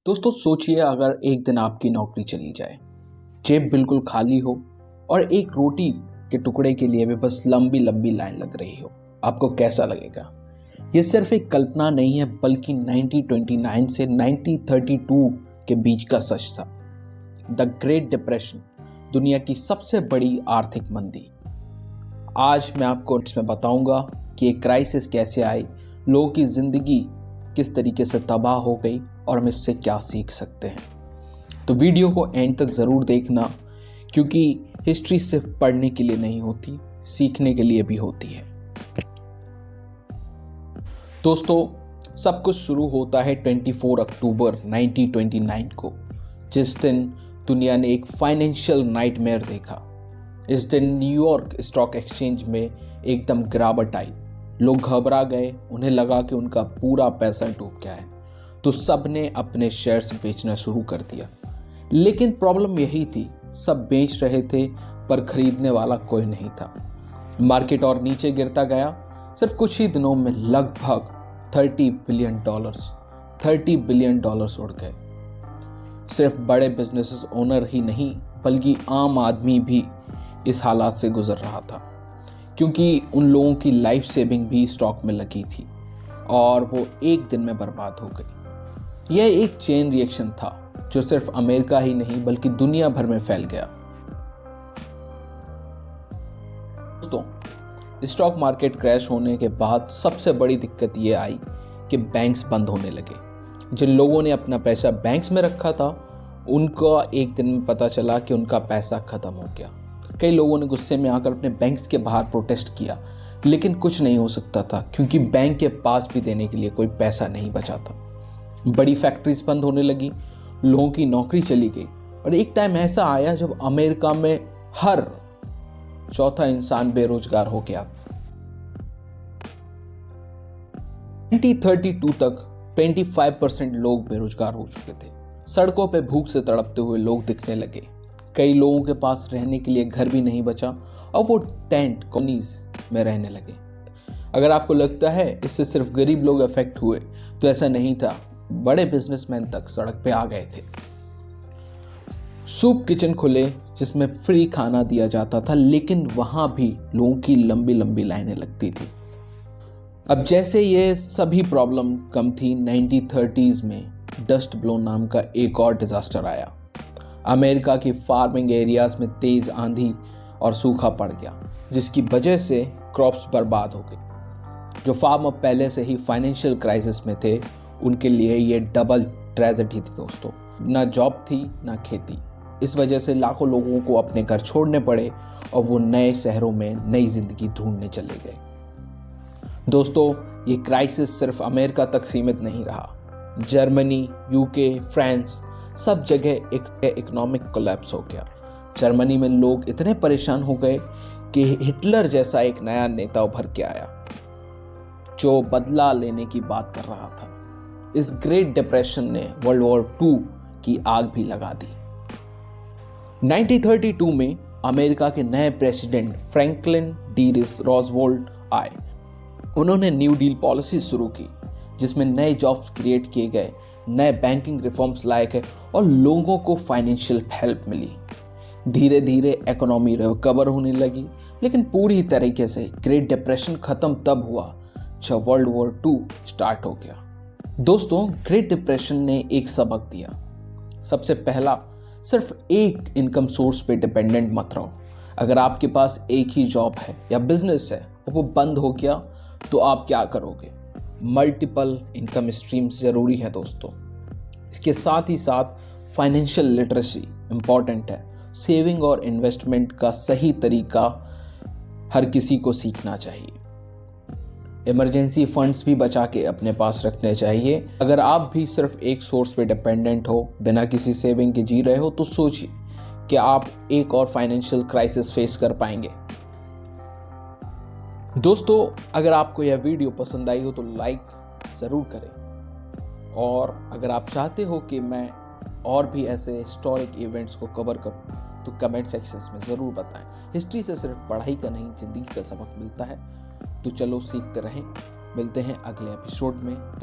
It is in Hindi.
दोस्तों सोचिए अगर एक दिन आपकी नौकरी चली जाए, जेब बिल्कुल खाली हो और एक रोटी के टुकड़े के लिए भी बस लंबी लंबी लाइन लग रही हो, आपको कैसा लगेगा? ये सिर्फ एक कल्पना नहीं है बल्कि 1929 से 1932 के बीच का सच था। द ग्रेट डिप्रेशन, दुनिया की सबसे बड़ी आर्थिक मंदी। आज मैं आपको इसमें बताऊंगा कि ये क्राइसिस कैसे आई, लोगों की जिंदगी किस तरीके से तबाह हो गई और हम इससे क्या सीख सकते हैं। तो वीडियो को एंड तक ज़रूर देखना, क्योंकि हिस्ट्री सिर्फ पढ़ने के लिए नहीं होती, सीखने के लिए भी होती है। दोस्तों सब कुछ शुरू होता है 24 अक्टूबर 1929 को, जिस दिन दुनिया ने एक फाइनेंशियल नाइटमेयर देखा। इस दिन न्यूयॉर्क स्टॉक एक्सचेंज में एकदम गिरावट आई। लोग घबरा गए, उन्हें लगा कि उनका पूरा पैसा डूब गया है, तो सब ने अपने शेयर्स बेचना शुरू कर दिया। लेकिन प्रॉब्लम यही थी, सब बेच रहे थे पर खरीदने वाला कोई नहीं था। मार्केट और नीचे गिरता गया। सिर्फ कुछ ही दिनों में लगभग $30 बिलियन उड़ गए। सिर्फ बड़े बिजनेस ओनर ही नहीं बल्कि आम आदमी भी इस हालात से गुजर रहा था, क्योंकि उन लोगों की लाइफ सेविंग भी स्टॉक में लगी थी और वो एक दिन में बर्बाद हो गई। यह एक चेन रिएक्शन था जो सिर्फ अमेरिका ही नहीं बल्कि दुनिया भर में फैल गया। दोस्तों स्टॉक मार्केट क्रैश होने के बाद सबसे बड़ी दिक्कत ये आई कि बैंक्स बंद होने लगे। जिन लोगों ने अपना पैसा बैंक्स में रखा था, उनका एक दिन में पता चला कि उनका पैसा खत्म हो गया। कई लोगों ने गुस्से में आकर अपने बैंक्स के बाहर प्रोटेस्ट किया, लेकिन कुछ नहीं हो सकता था क्योंकि बैंक के पास भी देने के लिए कोई पैसा नहीं बचा था। बड़ी फैक्ट्रीज बंद होने लगी, लोगों की नौकरी चली गई और एक टाइम ऐसा आया जब अमेरिका में हर चौथा इंसान बेरोजगार हो गया। 2032 तक 25% लोग बेरोजगार हो चुके थे। सड़कों पे भूख से तड़पते हुए लोग दिखने लगे। कई लोगों के पास रहने के लिए घर भी नहीं बचा और वो टेंट कॉलोनीज में रहने लगे। अगर आपको लगता है इससे सिर्फ गरीब लोग अफेक्ट हुए, तो ऐसा नहीं था। बड़े बिजनेसमैन तक सड़क पे आ गए थे। सूप किचन खुले जिसमें फ्री खाना दिया जाता था, लेकिन वहां भी लोगों की लंबी लंबी लाइनें लगती थी। अब जैसे ये सभी प्रॉब्लम कम थी, 1930s में डस्ट ब्लो नाम का एक और डिजास्टर आया। अमेरिका की फार्मिंग एरियाज में तेज आंधी और सूखा पड़ गया, जिसकी वजह से क्रॉप्स बर्बाद हो गई। जो फार्मर पहले से ही फाइनेंशियल क्राइसिस में थे, उनके लिए ये डबल ट्रेजेडी थी दोस्तों। ना जॉब थी ना खेती। इस वजह से लाखों लोगों को अपने घर छोड़ने पड़े और वो नए शहरों में नई जिंदगी ढूंढने चले गए। दोस्तों ये क्राइसिस सिर्फ अमेरिका तक सीमित नहीं रहा। जर्मनी, यूके, फ्रांस, सब जगह एक इकोनॉमिक कोलैप्स हो गया। जर्मनी में लोग इतने परेशान हो गए कि हिटलर जैसा एक नया नेता उभर के आया जो बदला लेने की बात कर रहा था। इस ग्रेट डिप्रेशन ने वर्ल्ड वॉर 2 की आग भी लगा दी। 1932 में अमेरिका के नए प्रेसिडेंट फ्रैंकलिन डी रूजवेल्ट आए। उन्होंने न्यू डील पॉलिसी शुरू की, जिसमें नए जॉब्स क्रिएट किए गए, नए बैंकिंग रिफॉर्म्स लाए गए और लोगों को फाइनेंशियल हेल्प मिली। धीरे धीरे इकोनॉमी रिकवर होने लगी, लेकिन पूरी तरीके से ग्रेट डिप्रेशन खत्म तब हुआ जब वर्ल्ड वॉर 2 स्टार्ट हो गया। दोस्तों ग्रेट डिप्रेशन ने एक सबक दिया। सबसे पहला, सिर्फ एक इनकम सोर्स पे डिपेंडेंट मत रहो। अगर आपके पास एक ही जॉब है या बिजनेस है और वो बंद हो गया, तो आप क्या करोगे? मल्टीपल इनकम स्ट्रीम्स जरूरी है दोस्तों। इसके साथ ही साथ फाइनेंशियल लिटरेसी इंपॉर्टेंट है। सेविंग और इन्वेस्टमेंट का सही तरीका हर किसी को सीखना चाहिए। इमरजेंसी फंड्स भी बचा के अपने पास रखने चाहिए। अगर आप भी सिर्फ एक सोर्स पे डिपेंडेंट हो, बिना किसी सेविंग के जी रहे हो, तो सोचिए कि आप एक और फाइनेंशियल क्राइसिस फेस कर पाएंगे। दोस्तों अगर आपको यह वीडियो पसंद आई हो तो लाइक ज़रूर करें, और अगर आप चाहते हो कि मैं और भी ऐसे हिस्टोरिक इवेंट्स को कवर करूं, तो कमेंट सेक्शंस में ज़रूर बताएं। हिस्ट्री से सिर्फ पढ़ाई का नहीं, ज़िंदगी का सबक मिलता है। तो चलो सीखते रहें। मिलते हैं अगले एपिसोड में।